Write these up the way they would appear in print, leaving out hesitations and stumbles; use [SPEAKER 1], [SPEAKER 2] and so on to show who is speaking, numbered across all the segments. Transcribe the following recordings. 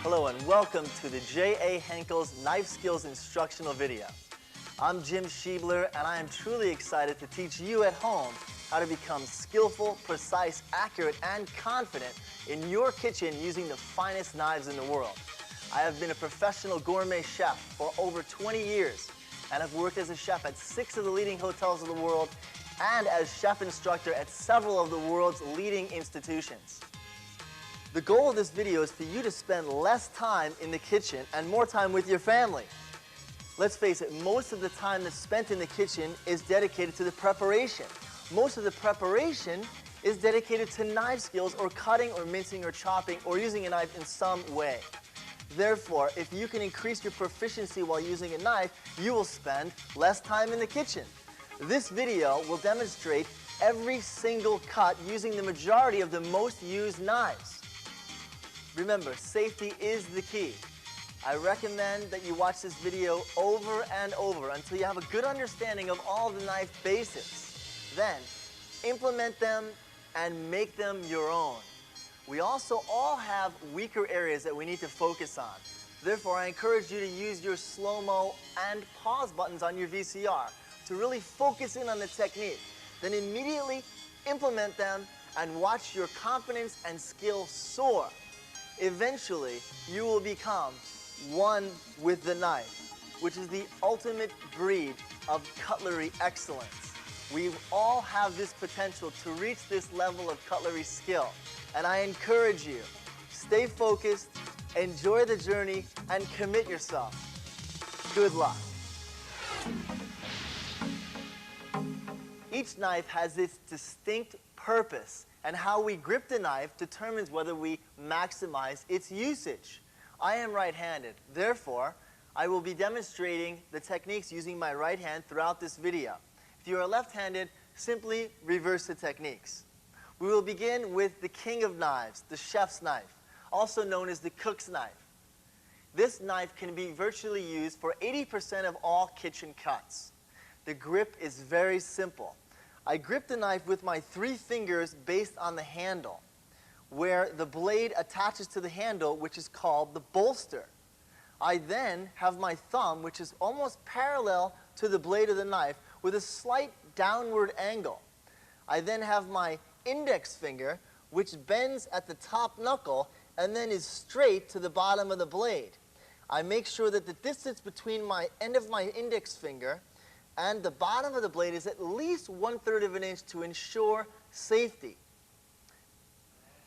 [SPEAKER 1] Hello and welcome to the J.A. Henckels Knife Skills Instructional video. I'm Jim Schiebler and I am truly excited to teach you at home how to become skillful, precise, accurate, and confident in your kitchen using the finest knives in the world. I have been a professional gourmet chef for over 20 years and have worked as a chef at 6 of the leading hotels of the world and as chef instructor at several of the world's leading institutions. The goal of this video is for you to spend less time in the kitchen and more time with your family. Let's face it, most of the time that's spent in the kitchen is dedicated to the preparation. Most of the preparation is dedicated to knife skills or cutting or mincing or chopping or using a knife in some way. Therefore, if you can increase your proficiency while using a knife, you will spend less time in the kitchen. This video will demonstrate every single cut using the majority of the most used knives. Remember, safety is the key. I recommend that you watch this video over and over until you have a good understanding of all the knife basics. Then, implement them and make them your own. We also all have weaker areas that we need to focus on. Therefore, I encourage you to use your slow-mo and pause buttons on your VCR to really focus in on the technique. Then immediately implement them and watch your confidence and skill soar. Eventually, you will become one with the knife, which is the ultimate breed of cutlery excellence. We all have this potential to reach this level of cutlery skill, and I encourage you, stay focused, enjoy the journey, and commit yourself. Good luck. Each knife has its distinct purpose, and how we grip the knife determines whether we maximize its usage. I am right-handed, therefore, I will be demonstrating the techniques using my right hand throughout this video. If you are left-handed, simply reverse the techniques. We will begin with the king of knives, the chef's knife, also known as the cook's knife. This knife can be virtually used for 80% of all kitchen cuts. The grip is very simple. I grip the knife with my 3 fingers based on the handle, where the blade attaches to the handle, which is called the bolster. I then have my thumb, which is almost parallel to the blade of the knife, with a slight downward angle. I then have my index finger, which bends at the top knuckle and then is straight to the bottom of the blade. I make sure that the distance between my end of my index finger and the bottom of the blade is at least 1/3 of an inch to ensure safety.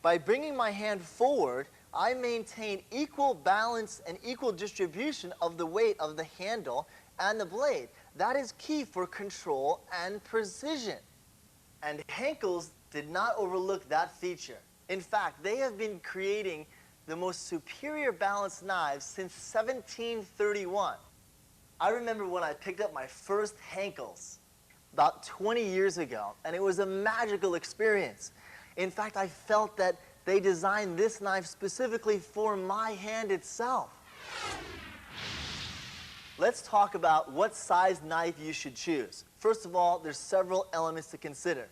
[SPEAKER 1] By bringing my hand forward, I maintain equal balance and equal distribution of the weight of the handle and the blade. That is key for control and precision. And Henckels did not overlook that feature. In fact, they have been creating the most superior balanced knives since 1731. I remember when I picked up my first Henckels about 20 years ago, and it was a magical experience. In fact, I felt that they designed this knife specifically for my hand itself. Let's talk about what size knife you should choose. First of all, there's several elements to consider.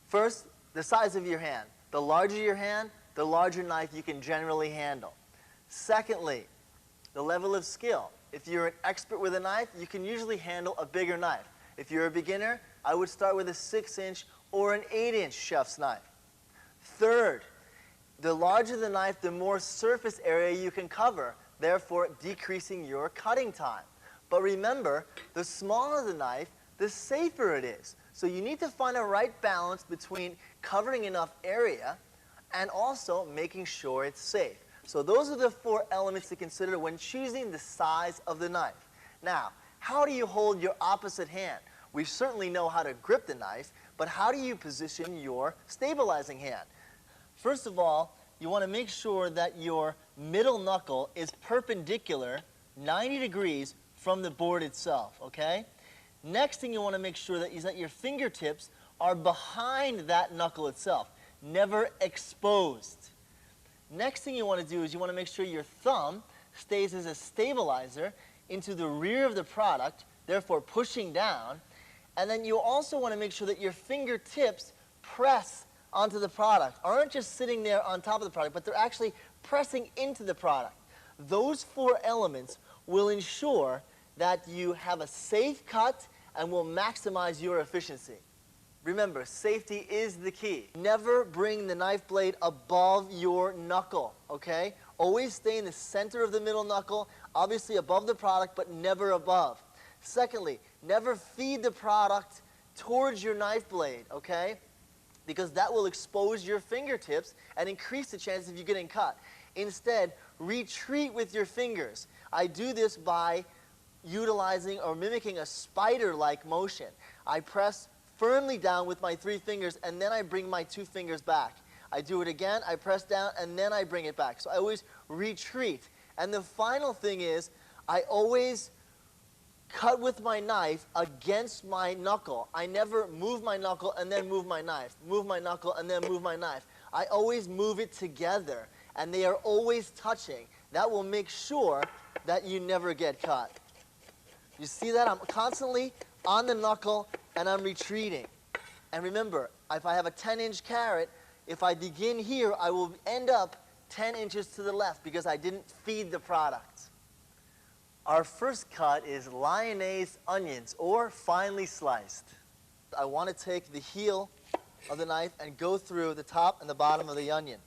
[SPEAKER 1] First, the size of your hand. The larger your hand, the larger knife you can generally handle. Secondly, the level of skill. If you're an expert with a knife, you can usually handle a bigger knife. If you're a beginner, I would start with a 6-inch or an 8-inch chef's knife. Third, the larger the knife, the more surface area you can cover, therefore decreasing your cutting time. But remember, the smaller the knife, the safer it is. So you need to find a right balance between covering enough area and also making sure it's safe. So those are the 4 elements to consider when choosing the size of the knife. Now, how do you hold your opposite hand? We certainly know how to grip the knife, but how do you position your stabilizing hand? First of all, you want to make sure that your middle knuckle is perpendicular 90 degrees from the board itself, okay? Next thing you want to make sure that is that your fingertips are behind that knuckle itself, never exposed. Next thing you want to do is you want to make sure your thumb stays as a stabilizer into the rear of the product, therefore pushing down. And then you also want to make sure that your fingertips press onto the product, aren't just sitting there on top of the product, but they're actually pressing into the product. Those four elements will ensure that you have a safe cut and will maximize your efficiency. Remember, safety is the key. Never bring the knife blade above your knuckle, okay? Always stay in the center of the middle knuckle, obviously above the product, but never above. Secondly, never feed the product towards your knife blade, okay? Because that will expose your fingertips and increase the chances of you getting cut. Instead, retreat with your fingers. I do this by utilizing or mimicking a spider-like motion. I press firmly down with my 3 fingers, and then I bring my 2 fingers back. I do it again, I press down, and then I bring it back. So I always retreat. And the final thing is, I always cut with my knife against my knuckle. I never move my knuckle and then move my knife, move my knuckle and then move my knife. I always move it together, and they are always touching. That will make sure that you never get cut. You see that? I'm constantly on the knuckle and I'm retreating. And remember, if I have a 10-inch carrot, if I begin here, I will end up 10 inches to the left because I didn't feed the product. Our first cut is lyonnaise onions, or finely sliced. I want to take the heel of the knife and go through the top and the bottom of the onion,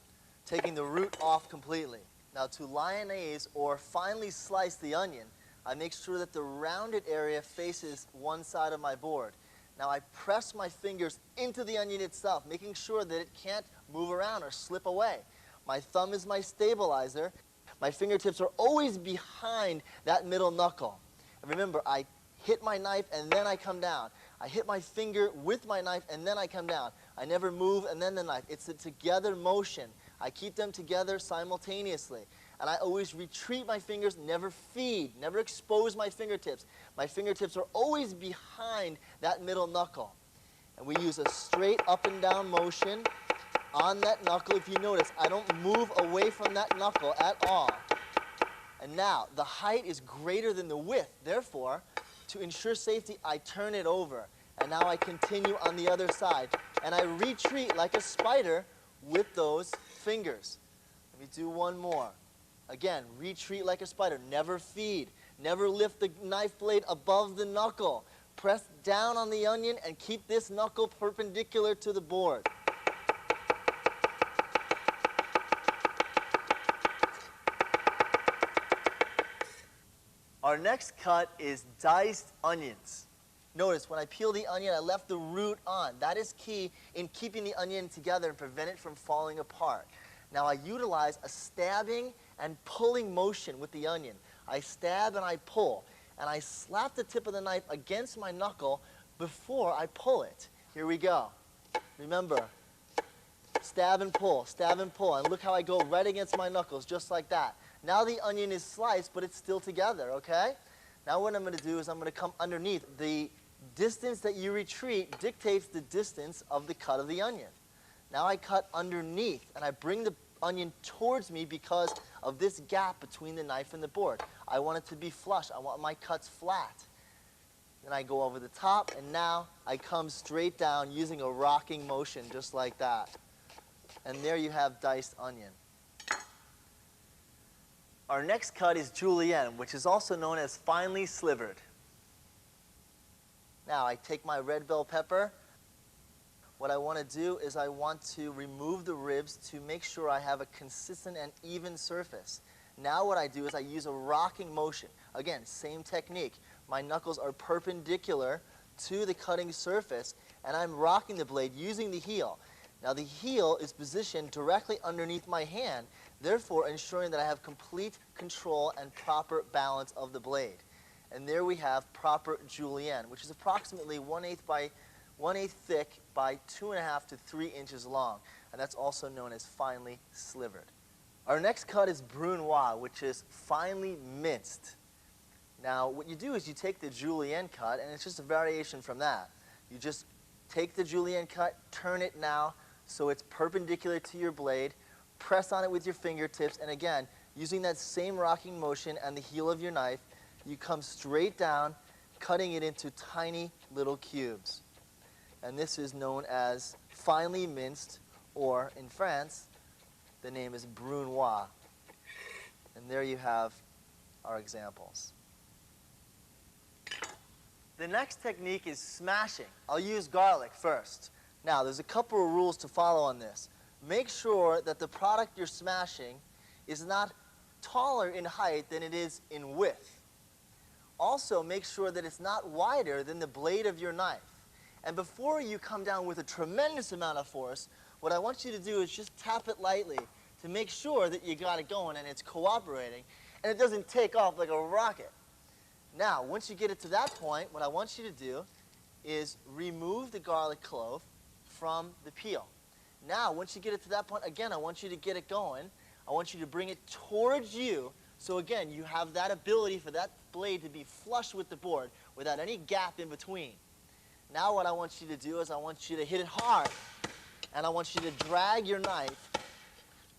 [SPEAKER 1] taking the root off completely. Now, to lyonnaise or finely slice the onion, I make sure that the rounded area faces one side of my board. Now I press my fingers into the onion itself, making sure that it can't move around or slip away. My thumb is my stabilizer. My fingertips are always behind that middle knuckle. And remember, I hit my knife and then I come down. I hit my finger with my knife and then I come down. I never move and then the knife. It's a together motion. I keep them together simultaneously. And I always retreat my fingers, never feed, never expose my fingertips. My fingertips are always behind that middle knuckle. And we use a straight up and down motion on that knuckle. If you notice, I don't move away from that knuckle at all. And now, the height is greater than the width. Therefore, to ensure safety, I turn it over. And now I continue on the other side. And I retreat like a spider with those fingers. Let me do one more. Again, retreat like a spider. Never feed. Never lift the knife blade above the knuckle. Press down on the onion and keep this knuckle perpendicular to the board. Our next cut is diced onions. Notice when I peel the onion, I left the root on. That is key in keeping the onion together and prevent it from falling apart. Now I utilize a stabbing and pulling motion with the onion. I stab and I pull, and I slap the tip of the knife against my knuckle before I pull it. Here we go. Remember, stab and pull, and look how I go right against my knuckles, just like that. Now the onion is sliced, but it's still together, okay? Now what I'm going to do is I'm going to come underneath. The distance that you retreat dictates the distance of the cut of the onion. Now I cut underneath, and I bring the onion towards me because of this gap between the knife and the board. I want it to be flush. I want my cuts flat. Then I go over the top, and now I come straight down using a rocking motion just like that. And there you have diced onion. Our next cut is julienne, which is also known as finely slivered. Now I take my red bell pepper. What I want to do is I want to remove the ribs to make sure I have a consistent and even surface. Now what I do is I use a rocking motion. Again, same technique. My knuckles are perpendicular to the cutting surface, and I'm rocking the blade using the heel. Now the heel is positioned directly underneath my hand, therefore ensuring that I have complete control and proper balance of the blade. And there we have proper julienne, which is approximately 1/8 thick by 2.5 to 3 inches long, and that's also known as finely slivered. Our next cut is brunoise, which is finely minced. Now what you do is you take the julienne cut, and it's just a variation from that. You just take the julienne cut, turn it now so it's perpendicular to your blade, press on it with your fingertips, and again, using that same rocking motion and the heel of your knife, you come straight down, cutting it into tiny little cubes. And this is known as finely minced, or in France, the name is brunoise. And there you have our examples. The next technique is smashing. I'll use garlic first. Now, there's a couple of rules to follow on this. Make sure that the product you're smashing is not taller in height than it is in width. Also, make sure that it's not wider than the blade of your knife. And before you come down with a tremendous amount of force, what I want you to do is just tap it lightly to make sure that you got it going and it's cooperating and it doesn't take off like a rocket. Now, once you get it to that point, what I want you to do is remove the garlic clove from the peel. Now, once you get it to that point, again, I want you to get it going. I want you to bring it towards you. So again, you have that ability for that blade to be flush with the board without any gap in between. Now what I want you to do is I want you to hit it hard. And I want you to drag your knife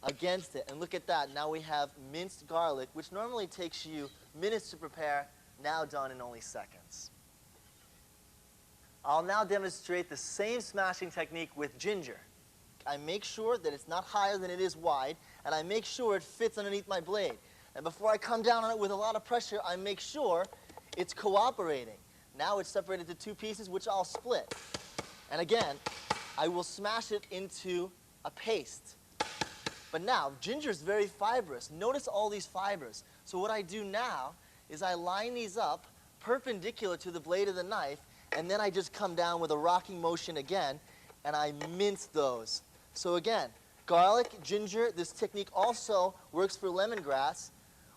[SPEAKER 1] against it. And look at that. Now we have minced garlic, which normally takes you minutes to prepare, now done in only seconds. I'll now demonstrate the same smashing technique with ginger. I make sure that it's not higher than it is wide, and I make sure it fits underneath my blade. And before I come down on it with a lot of pressure, I make sure it's cooperating. Now it's separated into two pieces, which I'll split. And again, I will smash it into a paste. But now, ginger is very fibrous. Notice all these fibers. So what I do now is I line these up perpendicular to the blade of the knife, and then I just come down with a rocking motion again, and I mince those. So again, garlic, ginger, this technique also works for lemongrass.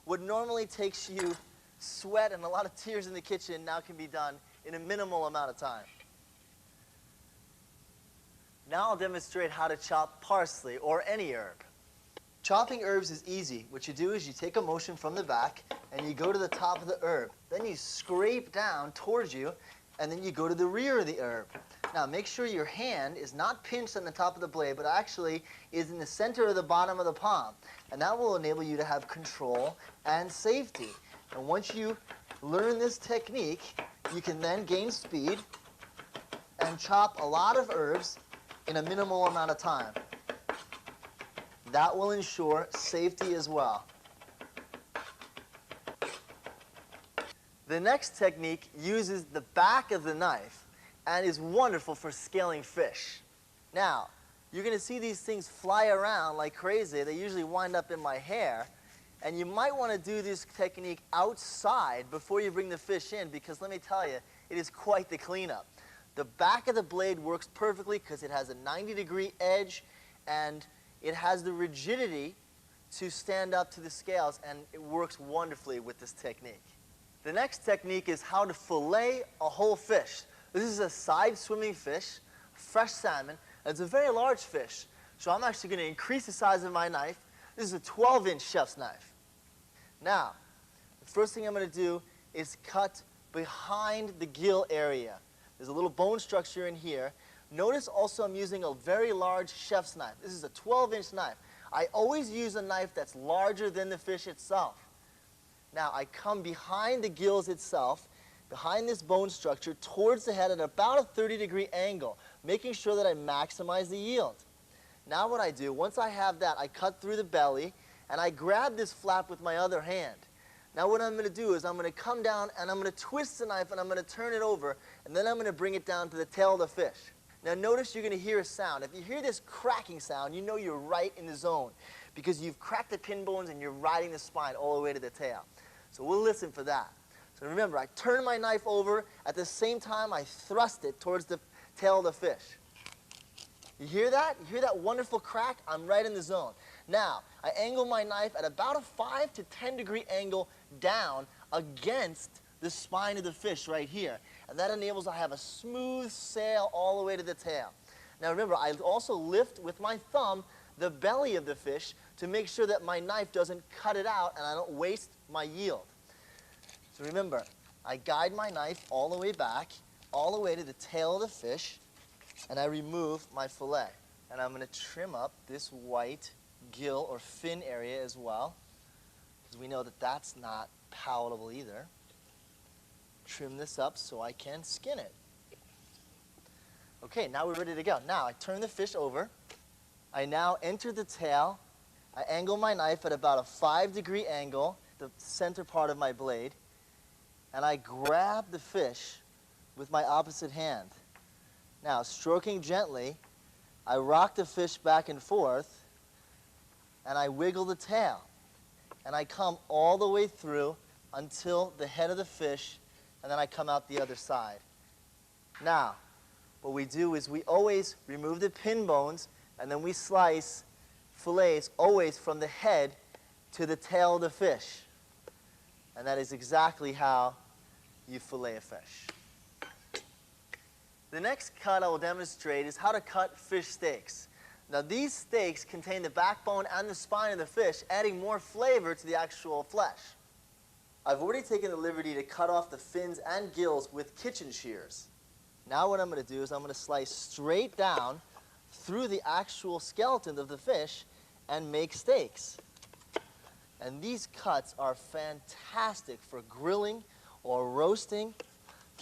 [SPEAKER 1] What normally takes you sweat and a lot of tears in the kitchen now can be done in a minimal amount of time. Now I'll demonstrate how to chop parsley or any herb. Chopping herbs is easy. What you do is you take a motion from the back and you go to the top of the herb. Then you scrape down towards you and then you go to the rear of the herb. Now make sure your hand is not pinched on the top of the blade, but actually is in the center of the bottom of the palm. And that will enable you to have control and safety. And once you learn this technique, you can then gain speed and chop a lot of herbs in a minimal amount of time. That will ensure safety as well. The next technique uses the back of the knife and is wonderful for scaling fish. Now, you're going to see these things fly around like crazy. They usually wind up in my hair. And you might want to do this technique outside before you bring the fish in, because let me tell you, it is quite the cleanup. The back of the blade works perfectly because it has a 90-degree edge and it has the rigidity to stand up to the scales, and it works wonderfully with this technique. The next technique is how to fillet a whole fish. This is a side swimming fish, fresh salmon, and it's a very large fish. So I'm actually going to increase the size of my knife. This is a 12-inch chef's knife. Now, the first thing I'm going to do is cut behind the gill area. There's a little bone structure in here. Notice also I'm using a very large chef's knife. This is a 12-inch knife. I always use a knife that's larger than the fish itself. Now, I come behind the gills itself, behind this bone structure, towards the head at about a 30-degree angle, making sure that I maximize the yield. Now what I do, once I have that, I cut through the belly, and I grab this flap with my other hand. Now what I'm going to do is I'm going to come down, and I'm going to twist the knife, and I'm going to turn it over, and then I'm going to bring it down to the tail of the fish. Now notice you're going to hear a sound. If you hear this cracking sound, you know you're right in the zone, because you've cracked the pin bones and you're riding the spine all the way to the tail. So we'll listen for that. So remember, I turn my knife over. At the same time, I thrust it towards the tail of the fish. You hear that? You hear that wonderful crack? I'm right in the zone. Now, I angle my knife at about a 5 to 10 degree angle down against the spine of the fish right here. And that enables I have a smooth sail all the way to the tail. Now remember, I also lift with my thumb the belly of the fish to make sure that my knife doesn't cut it out and I don't waste my yield. So remember, I guide my knife all the way back, all the way to the tail of the fish, and I remove my fillet. And I'm going to trim up this white gill or fin area as well, because we know that that's not palatable either. Trim this up so I can skin it. Okay, now we're ready to go. Now I turn the fish over. I now enter the tail I angle my knife at about a 5-degree angle, the center part of my blade, and I grab the fish with my opposite hand. Now, stroking gently, I rock the fish back and forth, and I wiggle the tail. And I come all the way through until the head of the fish, and then I come out the other side. Now, what we do is we always remove the pin bones, and then we slice fillets always from the head to the tail of the fish. And that is exactly how you fillet a fish. The next cut I will demonstrate is how to cut fish steaks. Now, these steaks contain the backbone and the spine of the fish, adding more flavor to the actual flesh. I've already taken the liberty to cut off the fins and gills with kitchen shears. Now what I'm going to do is I'm going to slice straight down through the actual skeleton of the fish and make steaks. And these cuts are fantastic for grilling or roasting,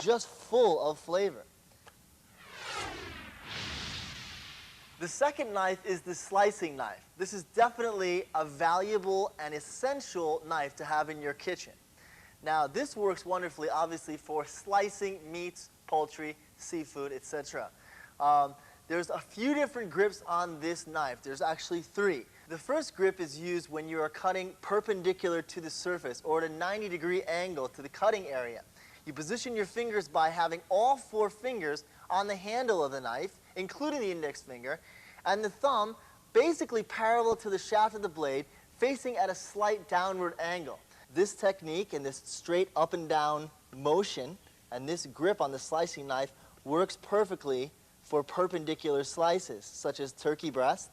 [SPEAKER 1] just full of flavor. The second knife is the slicing knife. This is definitely a valuable and essential knife to have in your kitchen. Now, this works wonderfully, obviously, for slicing meats, poultry, seafood, etc. There's a few different grips on this knife. There's actually 3. The first grip is used when you are cutting perpendicular to the surface or at a 90-degree angle to the cutting area. You position your fingers by having all 4 fingers on the handle of the knife, including the index finger, and the thumb basically parallel to the shaft of the blade, facing at a slight downward angle. This technique and this straight up and down motion and this grip on the slicing knife works perfectly for perpendicular slices, such as turkey breast,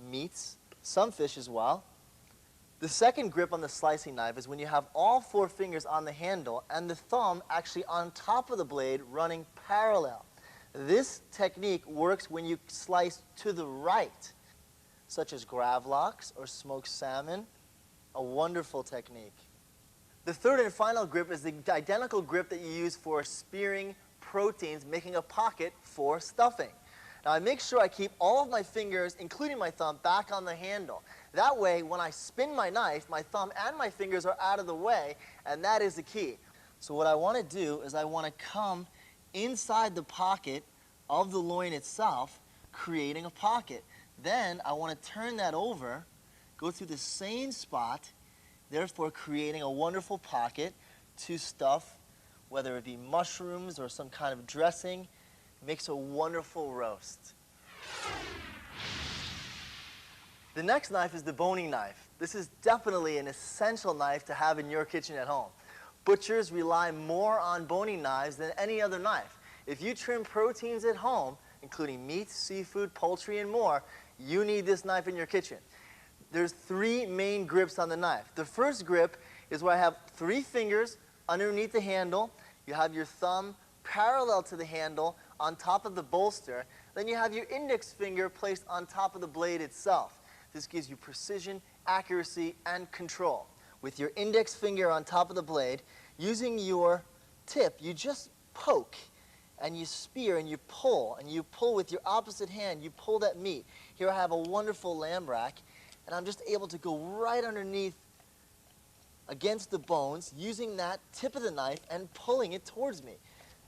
[SPEAKER 1] meats, some fish as well. The second grip on the slicing knife is when you have all 4 fingers on the handle and the thumb actually on top of the blade running parallel. This technique works when you slice to the right, such as gravlax or smoked salmon. A wonderful technique. The third and final grip is the identical grip that you use for spearing proteins, making a pocket for stuffing. Now, I make sure I keep all of my fingers, including my thumb, back on the handle. That way, when I spin my knife, my thumb and my fingers are out of the way, and that is the key. So what I want to do is I want to come inside the pocket of the loin itself, creating a pocket. Then I want to turn that over, go through the same spot, therefore creating a wonderful pocket to stuff, whether it be mushrooms or some kind of dressing. Makes a wonderful roast. The next knife is the boning knife. This is definitely an essential knife to have in your kitchen at home. Butchers rely more on boning knives than any other knife. If you trim proteins at home, including meat, seafood, poultry, and more, you need this knife in your kitchen. There's 3 main grips on the knife. The first grip is where I have 3 fingers underneath the handle. You have your thumb parallel to the handle on top of the bolster. Then you have your index finger placed on top of the blade itself. This gives you precision, accuracy, and control. With your index finger on top of the blade, using your tip, you just poke and you spear and you pull with your opposite hand, you pull that meat. Here I have a wonderful lamb rack, and I'm just able to go right underneath against the bones using that tip of the knife and pulling it towards me.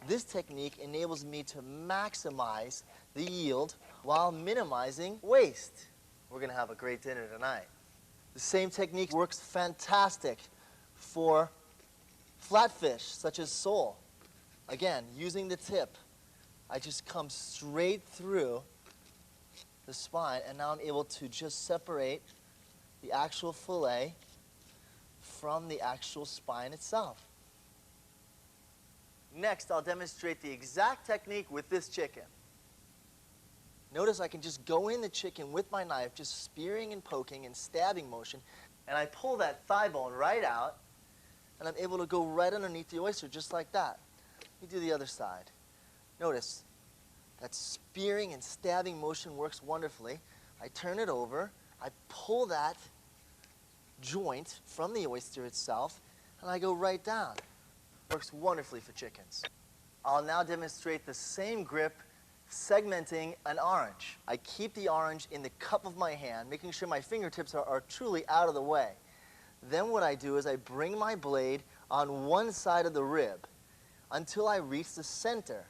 [SPEAKER 1] This technique enables me to maximize the yield while minimizing waste. We're going to have a great dinner tonight. The same technique works fantastic for flatfish, such as sole. Again, using the tip, I just come straight through the spine, and now I'm able to just separate the actual fillet from the actual spine itself. Next, I'll demonstrate the exact technique with this chicken. Notice I can just go in the chicken with my knife, just spearing and poking and stabbing motion, and I pull that thigh bone right out, and I'm able to go right underneath the oyster just like that. Let me do the other side. Notice that spearing and stabbing motion works wonderfully. I turn it over, I pull that joint from the oyster itself, and I go right down. Works wonderfully for chickens. I'll now demonstrate the same grip segmenting an orange. I keep the orange in the cup of my hand, making sure my fingertips are truly out of the way. Then what I do is I bring my blade on one side of the rib until I reach the center.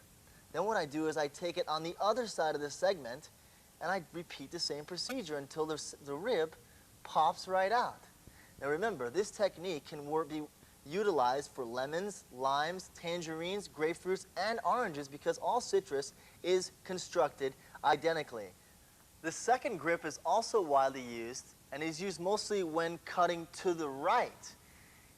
[SPEAKER 1] Then what I do is I take it on the other side of the segment, and I repeat the same procedure until the rib pops right out. Now remember, this technique can be utilized for lemons, limes, tangerines, grapefruits, and oranges because all citrus is constructed identically. The second grip is also widely used and is used mostly when cutting to the right.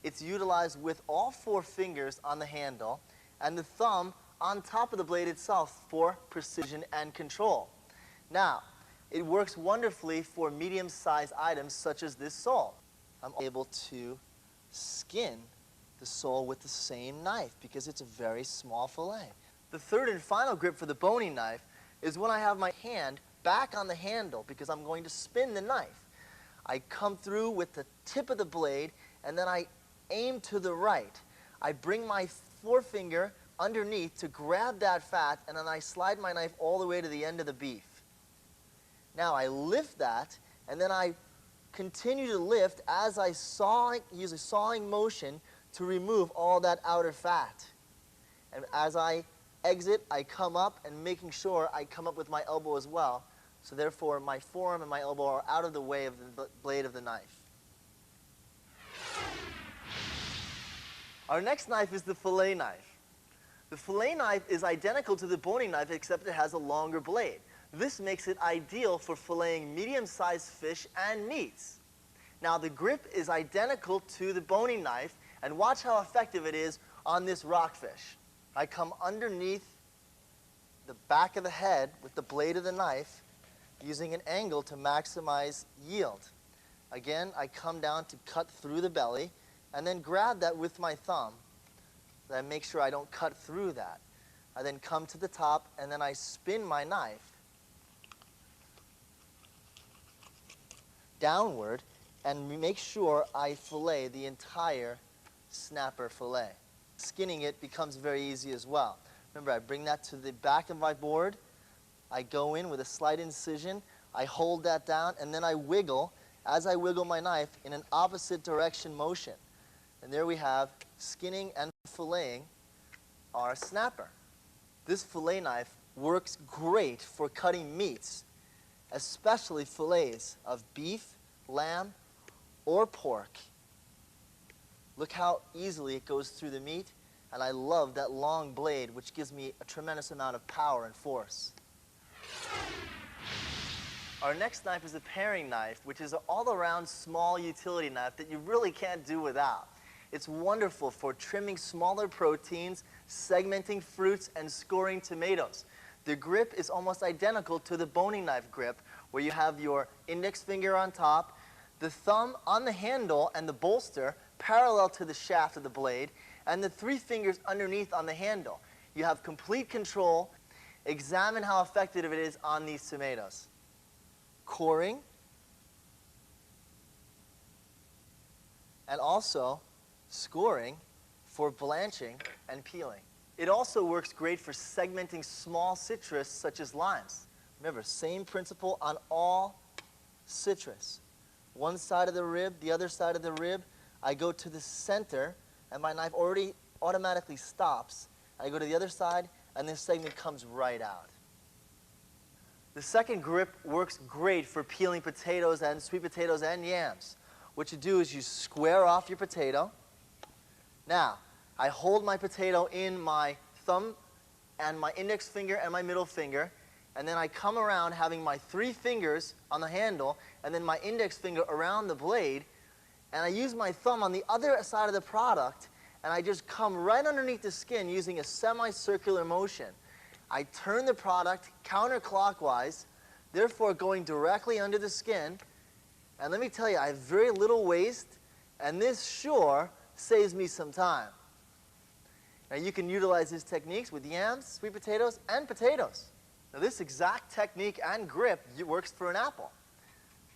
[SPEAKER 1] It's utilized with all 4 fingers on the handle and the thumb on top of the blade itself for precision and control. Now, it works wonderfully for medium-sized items such as this sole. I'm able to skin the sole with the same knife because it's a very small fillet. The third and final grip for the boning knife is when I have my hand back on the handle because I'm going to spin the knife. I come through with the tip of the blade and then I aim to the right. I bring my forefinger underneath to grab that fat and then I slide my knife all the way to the end of the beef. Now I lift that and then I continue to lift as I use a sawing motion to remove all that outer fat. And as I exit, I come up and making sure I come up with my elbow as well. So therefore, my forearm and my elbow are out of the way of the blade of the knife. Our next knife is the fillet knife. The fillet knife is identical to the boning knife except it has a longer blade. This makes it ideal for filleting medium-sized fish and meats. Now the grip is identical to the boning knife, and watch how effective it is on this rockfish. I come underneath the back of the head with the blade of the knife using an angle to maximize yield. Again, I come down to cut through the belly and then grab that with my thumb. So I make sure I don't cut through that. I then come to the top and then I spin my knife downward and make sure I fillet the entire snapper fillet. Skinning it becomes very easy as well. Remember, I bring that to the back of my board. I go in with a slight incision. I hold that down, and then I wiggle as I wiggle my knife in an opposite direction motion. And there we have skinning and filleting our snapper. This fillet knife works great for cutting meats, especially fillets of beef, lamb, or pork. Look how easily it goes through the meat, and I love that long blade, which gives me a tremendous amount of power and force. Our next knife is a paring knife, which is an all-around small utility knife that you really can't do without. It's wonderful for trimming smaller proteins, segmenting fruits, and scoring tomatoes. The grip is almost identical to the boning knife grip, where you have your index finger on top, the thumb on the handle and the bolster parallel to the shaft of the blade, and the 3 fingers underneath on the handle. You have complete control. Examine how effective it is on these tomatoes. Coring, and also scoring for blanching and peeling. It also works great for segmenting small citrus such as limes. Remember, same principle on all citrus. One side of the rib, the other side of the rib, I go to the center and my knife already automatically stops. I go to the other side and this segment comes right out. The second grip works great for peeling potatoes and sweet potatoes and yams. What you do is you square off your potato. Now, I hold my potato in my thumb and my index finger and my middle finger, and then I come around having my 3 fingers on the handle and then my index finger around the blade, and I use my thumb on the other side of the product, and I just come right underneath the skin using a semicircular motion. I turn the product counterclockwise, therefore going directly under the skin, and let me tell you, I have very little waste, and this sure saves me some time. Now you can utilize these techniques with yams, sweet potatoes, and potatoes. Now this exact technique and grip works for an apple.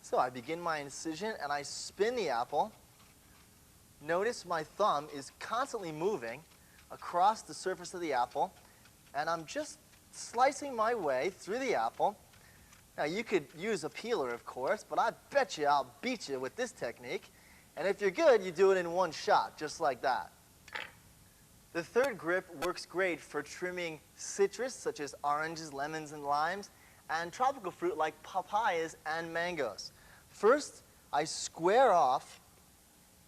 [SPEAKER 1] So I begin my incision and I spin the apple. Notice my thumb is constantly moving across the surface of the apple, and I'm just slicing my way through the apple. Now, you could use a peeler, of course, but I bet you I'll beat you with this technique. And if you're good, you do it in one shot, just like that. The third grip works great for trimming citrus, such as oranges, lemons, and limes, and tropical fruit like papayas and mangoes. First, I square off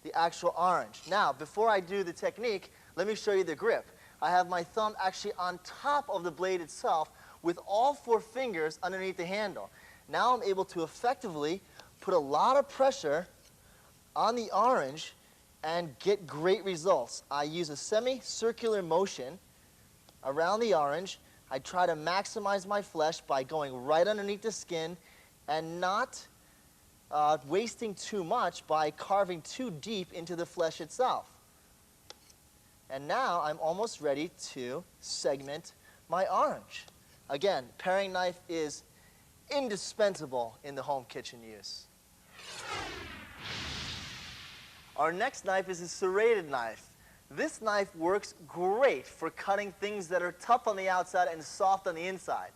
[SPEAKER 1] the actual orange. Now, before I do the technique, let me show you the grip. I have my thumb actually on top of the blade itself with all 4 fingers underneath the handle. Now I'm able to effectively put a lot of pressure on the orange and get great results. I use a semicircular motion around the orange. I try to maximize my flesh by going right underneath the skin and not wasting too much by carving too deep into the flesh itself. And now I'm almost ready to segment my orange. Again, paring knife is indispensable in the home kitchen use. Our next knife is a serrated knife. This knife works great for cutting things that are tough on the outside and soft on the inside.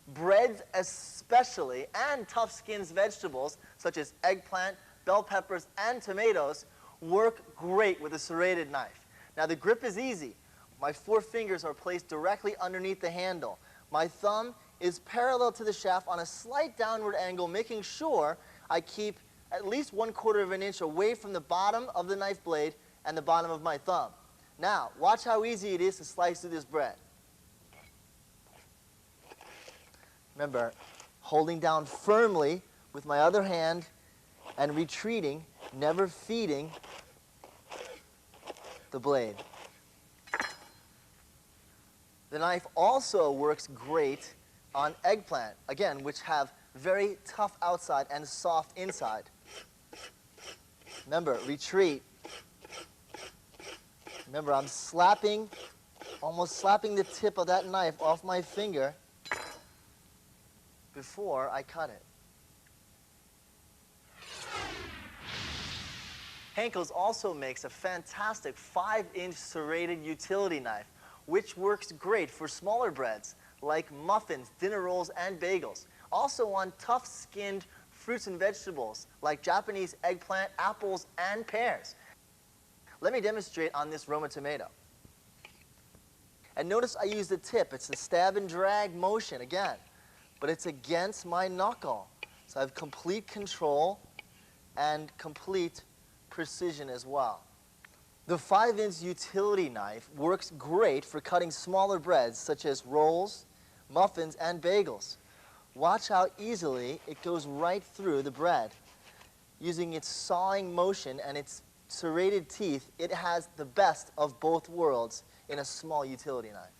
[SPEAKER 1] Breads especially, and tough skins vegetables such as eggplant, bell peppers, and tomatoes work great with a serrated knife. Now the grip is easy. My 4 fingers are placed directly underneath the handle. My thumb is parallel to the shaft on a slight downward angle, making sure I keep at least 1/4 of an inch away from the bottom of the knife blade and the bottom of my thumb. Now, watch how easy it is to slice through this bread. Remember, holding down firmly with my other hand and retreating, never feeding the blade. The knife also works great on eggplant, again, which have very tough outside and soft inside. Remember, retreat. Remember, I'm slapping, almost slapping the tip of that knife off my finger before I cut it. Henckels also makes a fantastic 5-inch serrated utility knife, which works great for smaller breads like muffins, dinner rolls, and bagels. Also on tough-skinned fruits and vegetables like Japanese eggplant, apples, and pears. Let me demonstrate on this Roma tomato. And notice I use the tip. It's a stab and drag motion again, but it's against my knuckle. So I have complete control and complete precision as well. The 5-inch utility knife works great for cutting smaller breads such as rolls, muffins, and bagels. Watch how easily it goes right through the bread. Using its sawing motion and its serrated teeth, it has the best of both worlds in a small utility knife.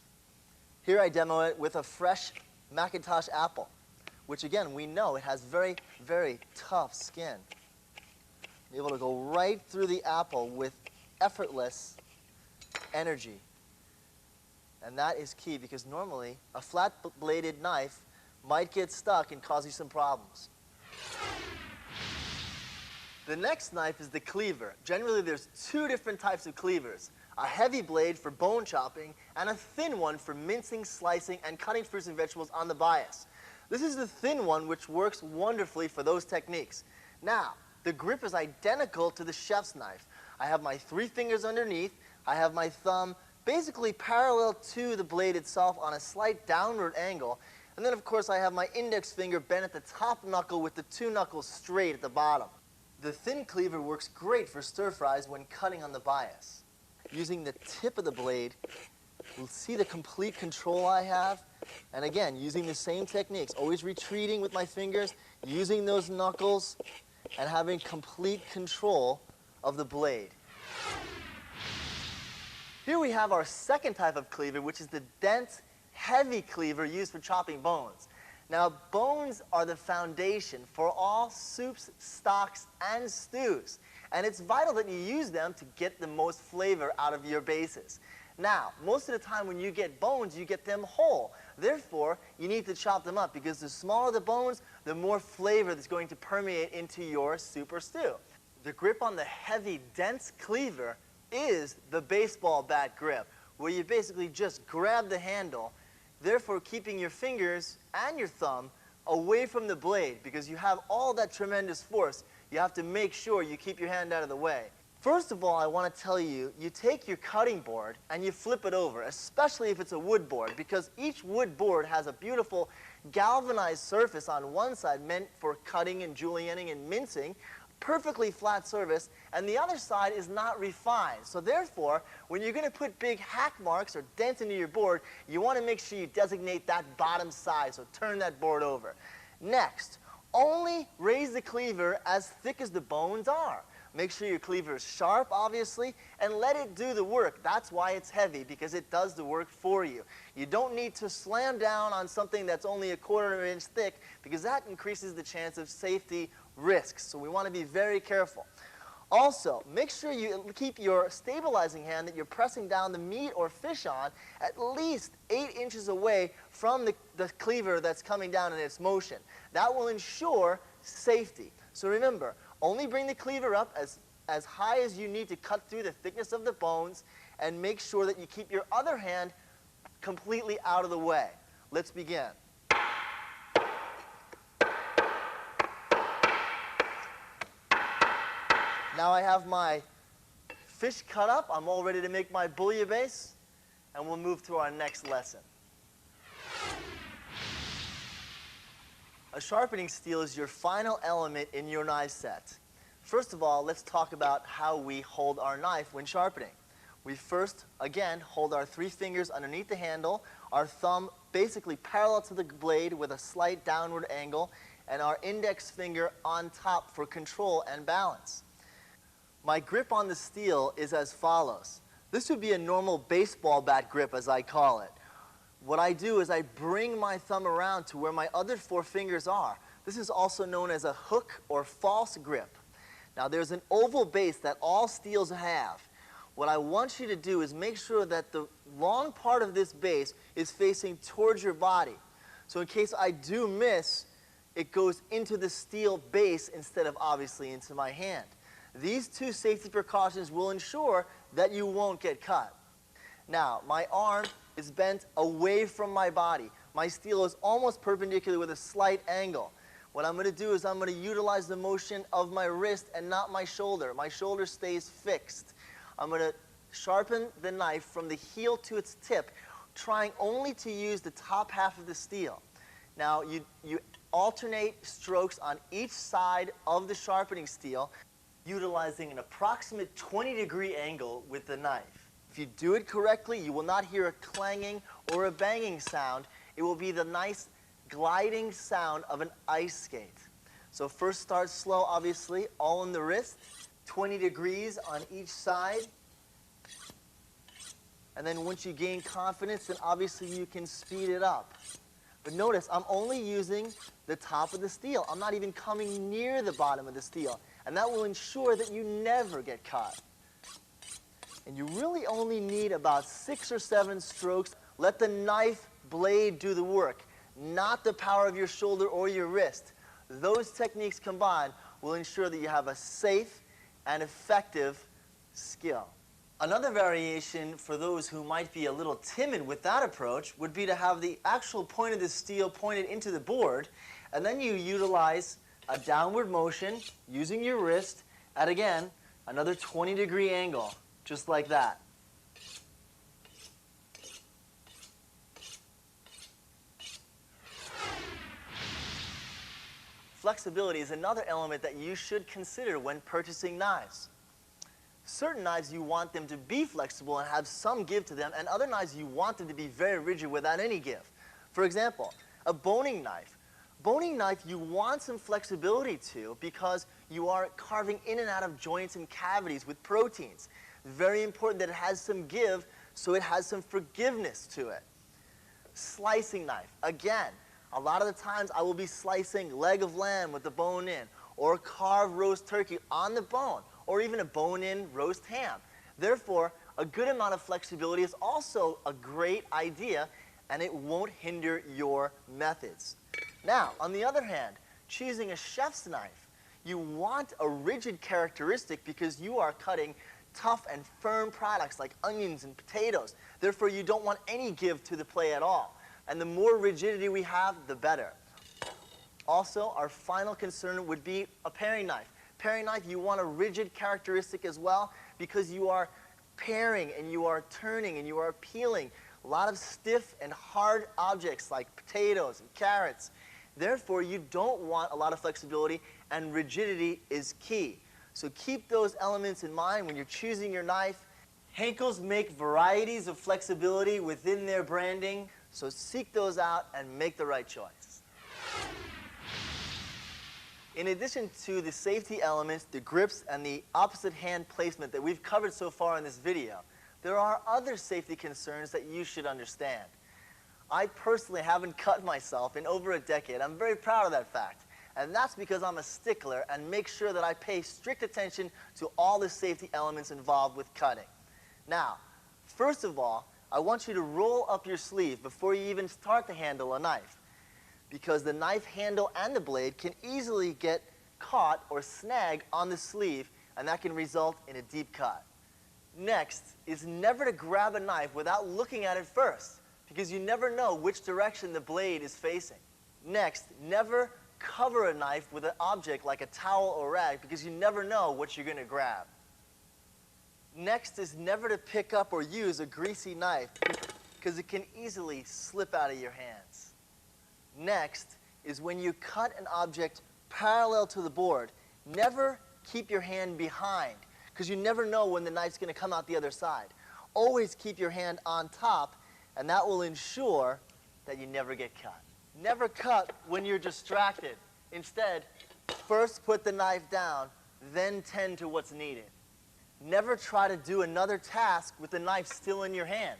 [SPEAKER 1] Here I demo it with a fresh Macintosh apple, which again, we know it has very, very tough skin. Be able to go right through the apple with effortless energy. And that is key because normally a flat-bladed knife might get stuck and cause you some problems. The next knife is the cleaver. Generally, there's 2 different types of cleavers. A heavy blade for bone chopping and a thin one for mincing, slicing, and cutting fruits and vegetables on the bias. This is the thin one which works wonderfully for those techniques. Now, the grip is identical to the chef's knife. I have my 3 fingers underneath. I have my thumb basically parallel to the blade itself on a slight downward angle. And then, of course, I have my index finger bent at the top knuckle with the 2 knuckles straight at the bottom. The thin cleaver works great for stir fries when cutting on the bias. Using the tip of the blade, you'll see the complete control I have. And again, using the same techniques, always retreating with my fingers, using those knuckles, and having complete control of the blade. Here we have our second type of cleaver, which is the dense, heavy cleaver used for chopping bones. Now, bones are the foundation for all soups, stocks, and stews. And it's vital that you use them to get the most flavor out of your bases. Now, most of the time when you get bones, you get them whole. Therefore, you need to chop them up because the smaller the bones, the more flavor that's going to permeate into your soup or stew. The grip on the heavy, dense cleaver is the baseball bat grip, where you basically just grab the handle therefore keeping your fingers and your thumb away from the blade because you have all that tremendous force. You have to make sure you keep your hand out of the way. First of all, I want to tell you, you take your cutting board and you flip it over, especially if it's a wood board, because each wood board has a beautiful galvanized surface on one side meant for cutting and julienning and mincing, perfectly flat surface, and the other side is not refined. So therefore, when you're going to put big hack marks or dents into your board, you want to make sure you designate that bottom side, so turn that board over. Next, only raise the cleaver as thick as the bones are. Make sure your cleaver is sharp, obviously, and let it do the work. That's why it's heavy, because it does the work for you. You don't need to slam down on something that's only a quarter inch thick, because that increases the chance of safety risks. So we want to be very careful. Also, make sure you keep your stabilizing hand that you're pressing down the meat or fish on at least 8 inches away from the cleaver that's coming down in its motion. That will ensure safety. So remember, only bring the cleaver up as high as you need to cut through the thickness of the bones, and make sure that you keep your other hand completely out of the way. Let's begin. Now I have my fish cut up. I'm all ready to make my bouillabaisse, and we'll move to our next lesson. A sharpening steel is your final element in your knife set. First of all, let's talk about how we hold our knife when sharpening. We first, again, hold our 3 fingers underneath the handle, our thumb basically parallel to the blade with a slight downward angle, and our index finger on top for control and balance. My grip on the steel is as follows. This would be a normal baseball bat grip, as I call it. What I do is I bring my thumb around to where my other 4 fingers are. This is also known as a hook or false grip. Now there's an oval base that all steels have. What I want you to do is make sure that the long part of this base is facing towards your body. So in case I do miss, it goes into the steel base instead of obviously into my hand. These 2 safety precautions will ensure that you won't get cut. Now, my arm is bent away from my body. My steel is almost perpendicular with a slight angle. What I'm going to do is I'm going to utilize the motion of my wrist and not my shoulder. My shoulder stays fixed. I'm going to sharpen the knife from the heel to its tip, trying only to use the top half of the steel. Now, you alternate strokes on each side of the sharpening steel, utilizing an approximate 20-degree angle with the knife. If you do it correctly, you will not hear a clanging or a banging sound. It will be the nice gliding sound of an ice skate. So first start slow, obviously, all in the wrist, 20 degrees on each side. And then once you gain confidence, then obviously you can speed it up. But notice, I'm only using the top of the steel. I'm not even coming near the bottom of the steel. And that will ensure that you never get caught. And you really only need about 6 or 7 strokes. Let the knife blade do the work, not the power of your shoulder or your wrist. Those techniques combined will ensure that you have a safe and effective skill. Another variation for those who might be a little timid with that approach would be to have the actual point of the steel pointed into the board, and then you utilize a downward motion using your wrist at, again, another 20-degree angle, just like that. Flexibility is another element that you should consider when purchasing knives. Certain knives you want them to be flexible and have some give to them, and other knives you want them to be very rigid without any give. For example, a boning knife. Boning knife you want some flexibility to because you are carving in and out of joints and cavities with proteins. Very important that it has some give so it has some forgiveness to it. Slicing knife. Again, a lot of the times I will be slicing leg of lamb with the bone in, or carved roast turkey on the bone, or even a bone-in roast ham. Therefore, a good amount of flexibility is also a great idea, and it won't hinder your methods. Now, on the other hand, choosing a chef's knife, you want a rigid characteristic because you are cutting tough and firm products like onions and potatoes. Therefore, you don't want any give to the play at all. and the more rigidity we have, the better. Also, our final concern would be a paring knife. Paring knife, you want a rigid characteristic as well because you are paring and you are turning and you are peeling a lot of stiff and hard objects like potatoes and carrots. Therefore, you don't want a lot of flexibility, and rigidity is key. So keep those elements in mind when you're choosing your knife. Henckels make varieties of flexibility within their branding, so seek those out and make the right choice. In addition to the safety elements, the grips, and the opposite hand placement that we've covered so far in this video, there are other safety concerns that you should understand. I personally haven't cut myself in over a decade. I'm very proud of that fact. And that's because I'm a stickler and make sure that I pay strict attention to all the safety elements involved with cutting. Now, first of all, I want you to roll up your sleeve before you even start to handle a knife, because the knife handle and the blade can easily get caught or snag on the sleeve, and that can result in a deep cut. Next is never to grab a knife without looking at it first, because you never know which direction the blade is facing. Next, never cover a knife with an object like a towel or rag, because you never know what you're going to grab. Next is never to pick up or use a greasy knife, because it can easily slip out of your hands. Next is when you cut an object parallel to the board, never keep your hand behind, because you never know when the knife's going to come out the other side. Always keep your hand on top, and that will ensure that you never get cut. Never cut when you're distracted. Instead, first put the knife down, then tend to what's needed. Never try to do another task with the knife still in your hand.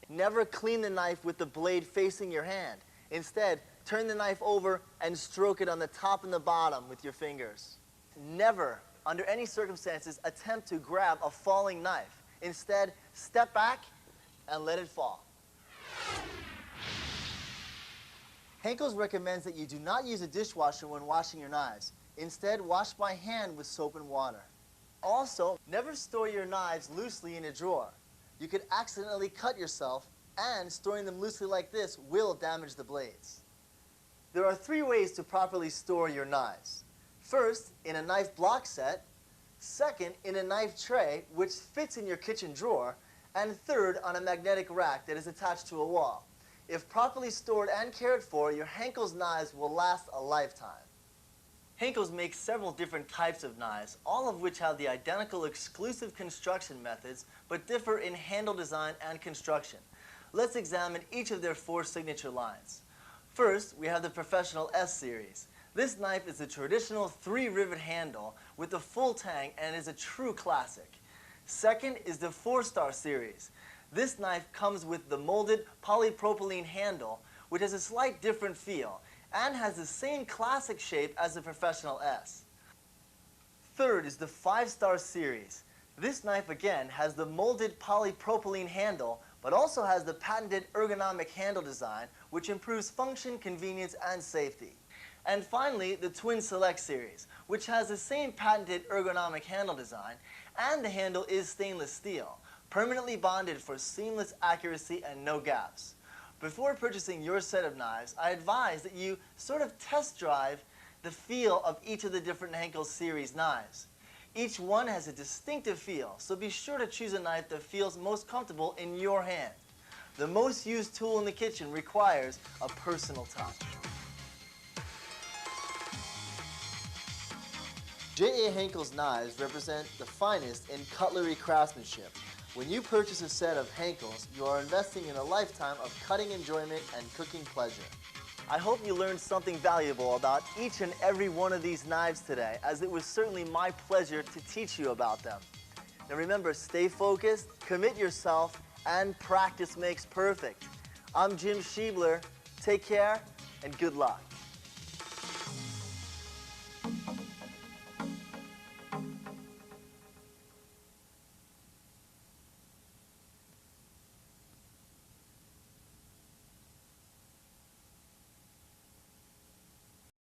[SPEAKER 1] Never clean the knife with the blade facing your hand. Instead, turn the knife over and stroke it on the top and the bottom with your fingers. Never, under any circumstances, attempt to grab a falling knife. Instead, step back and let it fall. Henckels recommends that you do not use a dishwasher when washing your knives. Instead, wash by hand with soap and water. Also, never store your knives loosely in a drawer. You could accidentally cut yourself, and storing them loosely like this will damage the blades. There are 3 ways to properly store your knives. First, in a knife block set. Second, in a knife tray, which fits in your kitchen drawer. And third, on a magnetic rack that is attached to a wall. If properly stored and cared for, your Henckels knives will last a lifetime. Henckels makes several different types of knives, all of which have the identical exclusive construction methods, but differ in handle design and construction. Let's examine each of their 4 signature lines. First, we have the Professional S series. This knife is a traditional 3-rivet handle with a full tang and is a true classic. Second is the 4-star series. This knife comes with the molded polypropylene handle, which has a slight different feel, and has the same classic shape as the Professional S. Third is the 5-star series. This knife again has the molded polypropylene handle, but also has the patented ergonomic handle design, which improves function, convenience, and safety. And finally, the Twin Select series, which has the same patented ergonomic handle design, and the handle is stainless steel, permanently bonded for seamless accuracy and no gaps. Before purchasing your set of knives, I advise that you sort of test drive the feel of each of the different Henckels series knives. Each one has a distinctive feel, so be sure to choose a knife that feels most comfortable in your hand. The most used tool in the kitchen requires a personal touch. J.A. Henckels knives represent the finest in cutlery craftsmanship. When you purchase a set of Henckels, you are investing in a lifetime of cutting enjoyment and cooking pleasure. I hope you learned something valuable about each and every one of these knives today, as it was certainly my pleasure to teach you about them. Now remember, stay focused, commit yourself, and practice makes perfect. I'm Jim Schiebler. Take care and good luck.